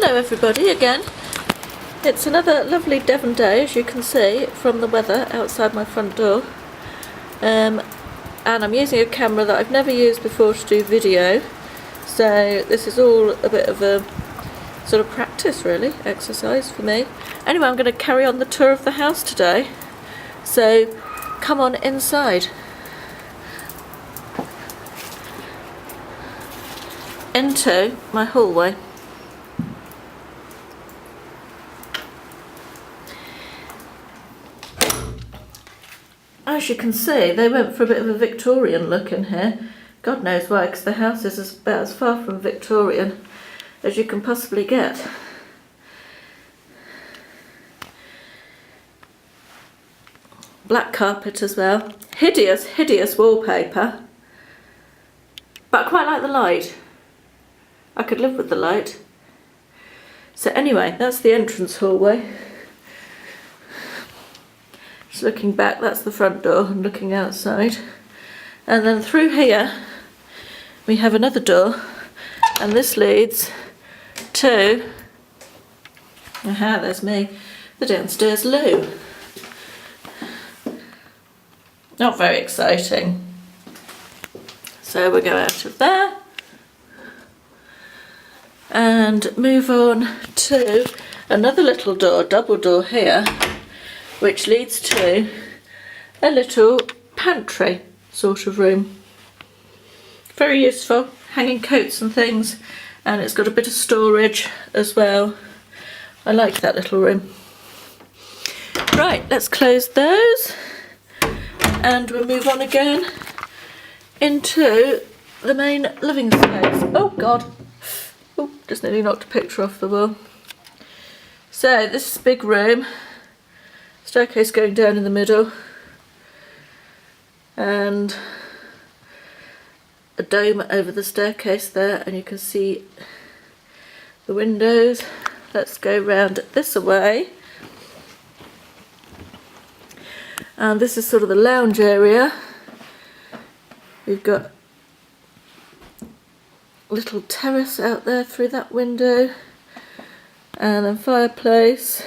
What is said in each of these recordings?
Hello everybody again. It's another lovely Devon day, as you can see from the weather outside my front door. And I'm using a camera that I've never used before to do video, so this is all a bit of a sort of practice really, exercise for me. Anyway, I'm going to carry on the tour of the house today, so come on inside. Into my hallway. As you can see, they went for a bit of a Victorian look in here. God knows why, because the house is about as far from Victorian as you can possibly get. Black carpet as well. Hideous, hideous wallpaper. But I quite like the light. I could live with the light. So anyway, that's the entrance hallway. Just looking back, that's the front door, and looking outside. And then through here we have another door, and this leads to, aha, there's me, the downstairs loo. Not very exciting. So we'll go out of there and move on to another little door, double door here, which leads to a little pantry sort of room. Very useful, hanging coats and things, and it's got a bit of storage as well. I like that little room. Right, let's close those and we'll move on again into the main living space. Oh God, oh, just nearly knocked a picture off the wall. So this is a big room. Staircase going down in the middle, and a dome over the staircase there, and you can see the windows. Let's go round this way, and this is sort of the lounge area. We've got a little terrace out there through that window, and then fireplace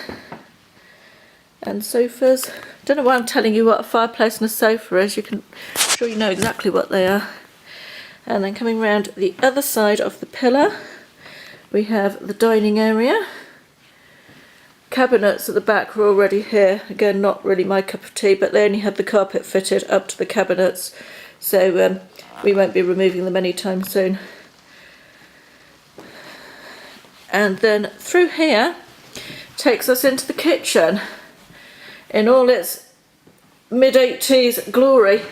and sofas. Don't know why I'm telling you what a fireplace and a sofa is. I'm sure you know exactly what they are. And then coming round the other side of the pillar, we have the dining area. Cabinets at the back were already here. Again, not really my cup of tea, but they only had the carpet fitted up to the cabinets, so we won't be removing them anytime soon. And then through here takes us into the kitchen in all its mid-80s glory.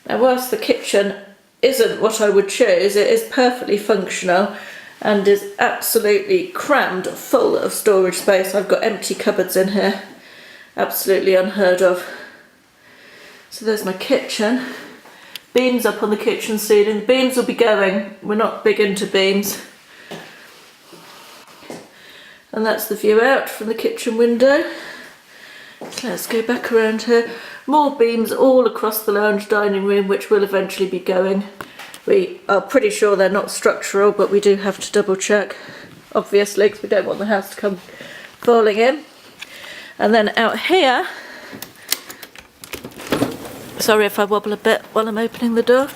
Now, whilst the kitchen isn't what I would choose, it is perfectly functional and is absolutely crammed full of storage space. I've got empty cupboards in here, absolutely unheard of. So there's my kitchen. Beams up on the kitchen ceiling. The beams will be going. We're not big into beams. And that's the view out from the kitchen window. So let's go back around here. More beams all across the lounge dining room, which will eventually be going. We are pretty sure they're not structural, but we do have to double check, obviously, because we don't want the house to come falling in. And then out here, sorry if I wobble a bit while I'm opening the door,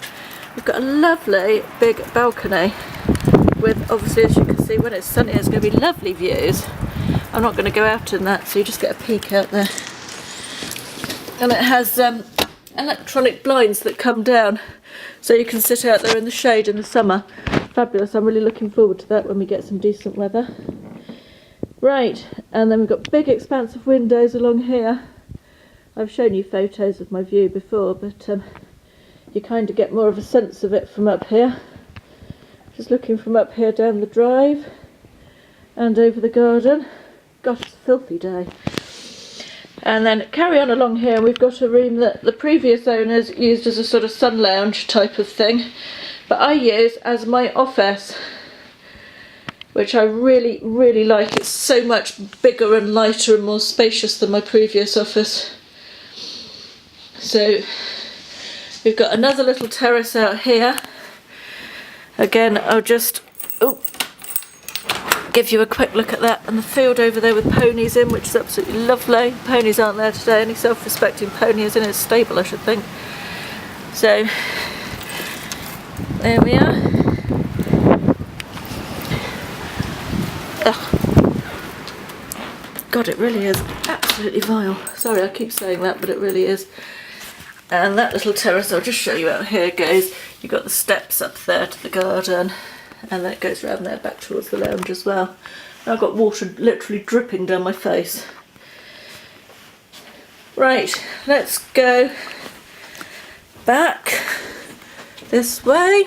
we've got a lovely big balcony with, obviously, as you can see, when it's sunny it's going to be lovely views. I'm not going to go out in that, so you just get a peek out there. And it has electronic blinds that come down, so you can sit out there in the shade in the summer. Fabulous. I'm really looking forward to that when we get some decent weather. Right, and then we've got big expansive windows along here. I've shown you photos of my view before, but you kind of get more of a sense of it from up here. Just looking from up here down the drive and over the garden. Gosh, it's a filthy day. And then carry on along here, we've got a room that the previous owners used as a sort of sun lounge type of thing, but I use as my office, which I really, really like. It's so much bigger and lighter and more spacious than my previous office. So We've got another little terrace out here. Again, I'll just give you a quick look at that, and the field over there with ponies in, which is absolutely lovely. Ponies aren't there today. Any self-respecting pony is in its stable, I should think. So there we are. Ugh. God, it really is absolutely vile. Sorry, I keep saying that, but it really is. And that little terrace, I'll just show you out here goes. You've got the steps up there to the garden, and then it goes around there back towards the lounge as well. And I've got water literally dripping down my face. Right, let's go back this way.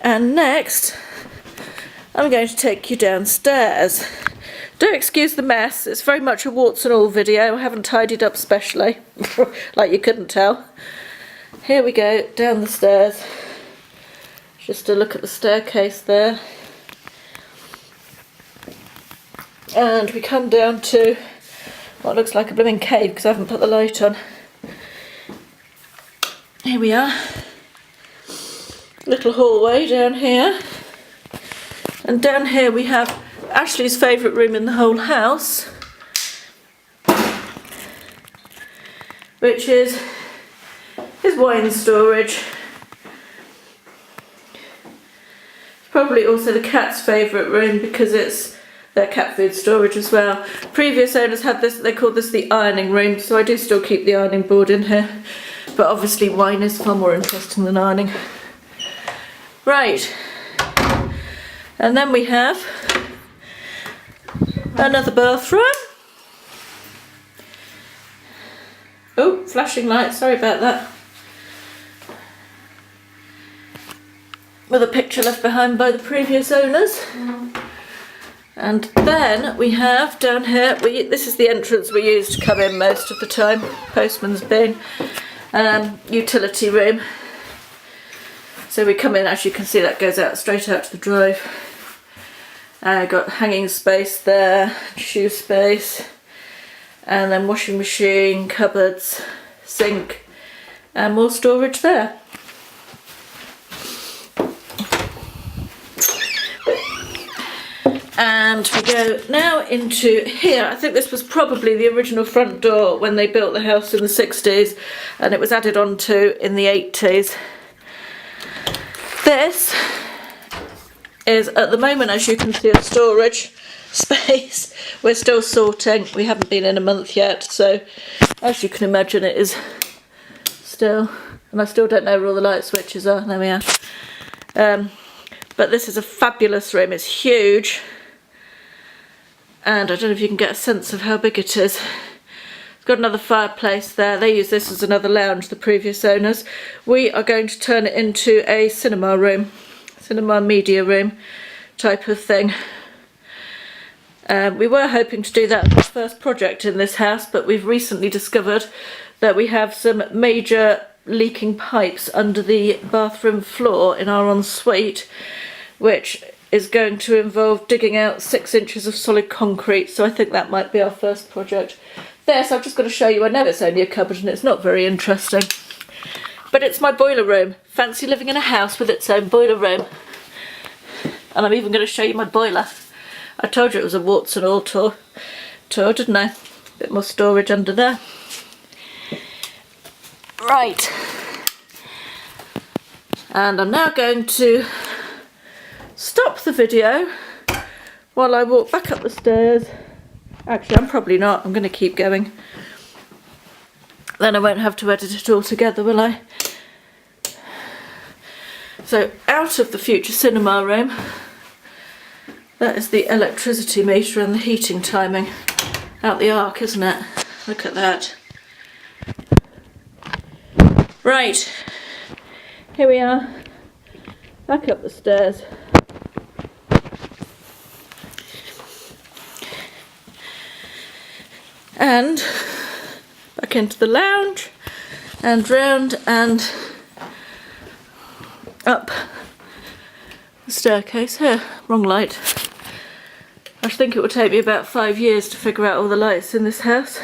And next, I'm going to take you downstairs. Don't excuse the mess, it's very much a warts and all video. I haven't tidied up specially, like you couldn't tell. Here we go, down the stairs. Just a look at the staircase there. And we come down to what looks like a blooming cave because I haven't put the light on. Here we are. Little hallway down here. And down here we have Ashley's favourite room in the whole house, which is his wine storage. Probably also the cat's favourite room because it's their cat food storage as well. Previous owners had this, they called this the ironing room, so I do still keep the ironing board in here, but obviously wine is far more interesting than ironing. Right, and then we have another bathroom. Oh, flashing light, sorry about that. With a picture left behind by the previous owners. And then we have down here, this is the entrance we use to come in most of the time, postman's bin, utility room. So we come in, as you can see, that goes out straight out to the drive. Got hanging space there, shoe space, and then washing machine, cupboards, sink, and more storage there. And we go now into here. I think this was probably the original front door when they built the house in the 60s, and it was added on to in the 80s. This is at the moment, as you can see, a storage space. We're still sorting. We haven't been in a month yet, so as you can imagine it is still, and I still don't know where all the light switches are. There we are. But this is a fabulous room. It's huge, and I don't know if you can get a sense of how big it is. It's got another fireplace there. They use this as another lounge, the previous owners. We are going to turn it into a cinema room, cinema media room type of thing. We were hoping to do that as the first project in this house, but we've recently discovered that we have some major leaking pipes under the bathroom floor in our ensuite, which is going to involve digging out 6 inches of solid concrete, so I think that might be our first project. There, so I've just got to show you, I know it's only a cupboard and it's not very interesting, but it's my boiler room. Fancy living in a house with its own boiler room. And I'm even going to show you my boiler. I told you it was a warts and all tour, didn't I? Bit more storage under there. Right. And I'm now going to stop the video while I walk back up the stairs. Actually, I'm probably not. I'm going to keep going. Then I won't have to edit it all together, will I? So, out of the future cinema room, that is the electricity meter and the heating timing. Out the arc, isn't it? Look at that. Right. Here we are. Back up the stairs. And back into the lounge and round and up the staircase here. Wrong light. I think it would take me about 5 years to figure out all the lights in this house.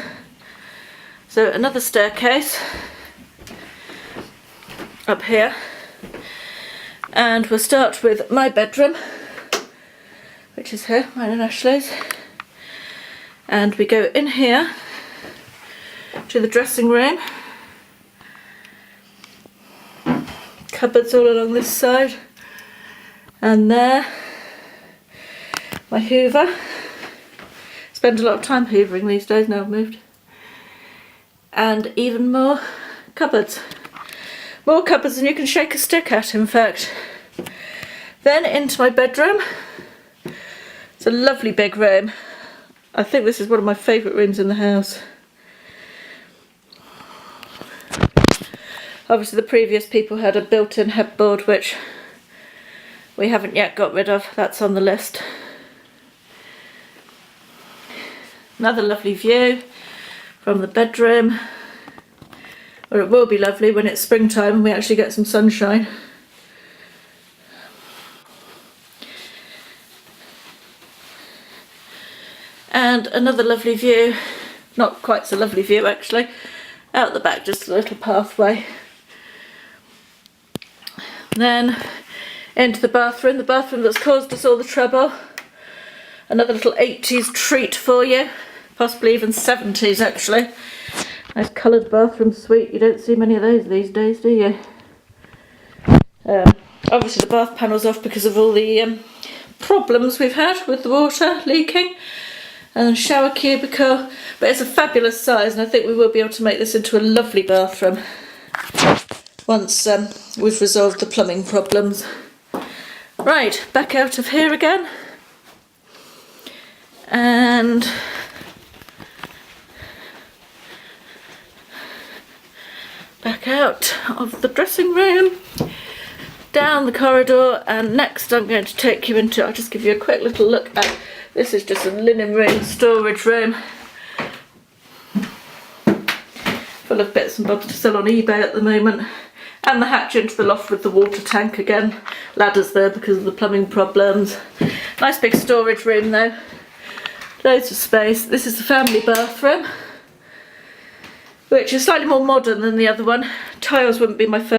So another staircase. up here, and we'll start with my bedroom, which is here, mine and Ashley's, and we go in here to the dressing room. Cupboards all along this side, and there, my hoover. Spend a lot of time hoovering these days now I've moved. And even more cupboards. More cupboards than you can shake a stick at, in fact. Then into my bedroom. It's a lovely big room. I think this is one of my favourite rooms in the house. Obviously the previous people had a built-in headboard, which we haven't yet got rid of. That's on the list. Another lovely view from the bedroom, or it will be lovely when it's springtime and we actually get some sunshine. And another lovely view, not quite so lovely view actually, out the back, just a little pathway. Then into the bathroom that's caused us all the trouble. Another little 80s treat for you, possibly even 70s actually. Nice coloured bathroom suite, you don't see many of those these days, do you? Obviously the bath panel's off because of all the problems we've had with the water leaking. And shower cubicle, but it's a fabulous size, and I think we will be able to make this into a lovely bathroom once we've resolved the plumbing problems. Right, back out of here again, and back out of the dressing room, down the corridor, and next I'm going to take you into, I'll just give you a quick little look at, this is just a linen room, storage room, full of bits and bobs to sell on eBay at the moment, and the hatch into the loft with the water tank again, ladders there because of the plumbing problems. Nice big storage room though, loads of space. This is the family bathroom, which is slightly more modern than the other one. Tiles wouldn't be my first